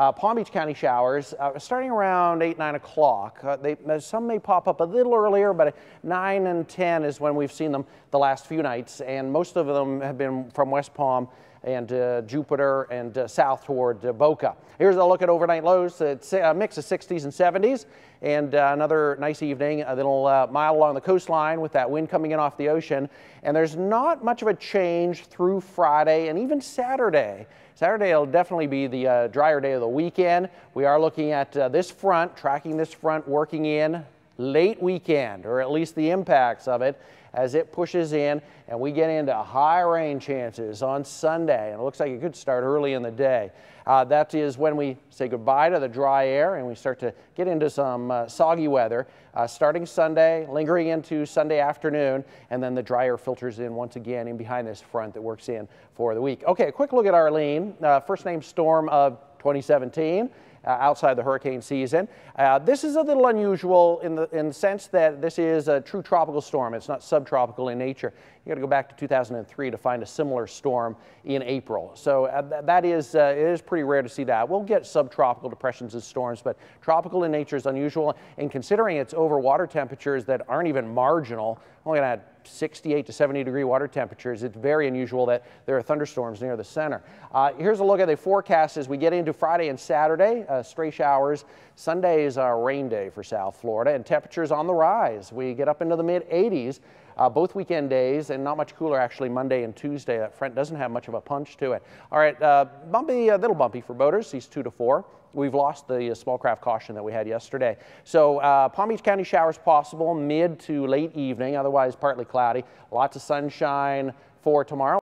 Palm Beach County showers starting around 8, 9 o'clock. Some may pop up a little earlier, but 9 and 10 is when we've seen them the last few nights, and most of them have been from West Palm and Jupiter and south toward Boca. Here's a look at overnight lows. It's a mix of 60s and 70s, and another nice evening, a little mild along the coastline with that wind coming in off the ocean. And there's not much of a change through Friday and even Saturday. Saturday will definitely be the drier day of the weekend. We are looking at this front, tracking this front, working in late weekend, or at least the impacts of it as it pushes in, and we get into high rain chances on Sunday, and it looks like it could start early in the day. That is when we say goodbye to the dry air and we start to get into some soggy weather starting Sunday, lingering into Sunday afternoon, and then the dry air filters in once again in behind this front that works in for the week. Okay, a quick look at Arlene, first name storm of 2017. Outside the hurricane season. This is a little unusual in the sense that this is a true tropical storm. It's not subtropical in nature. You got to go back to 2003 to find a similar storm in April. So it is pretty rare to see that. We'll get subtropical depressions as storms, but tropical in nature is unusual. And considering it's over water temperatures that aren't even marginal, only going to have 68 to 70 degree water temperatures, it's very unusual that there are thunderstorms near the center. Here's a look at the forecast as we get into Friday and Saturday. Stray showers. Sunday is a rain day for South Florida, and temperatures on the rise. We get up into the mid 80s both weekend days, and not much cooler actually Monday and Tuesday. That front doesn't have much of a punch to it. All right, bumpy, a little bumpy for boaters, seas 2 to 4. We've lost the small craft caution that we had yesterday. So Palm Beach County showers possible mid to late evening, otherwise partly cloudy. Lots of sunshine for tomorrow.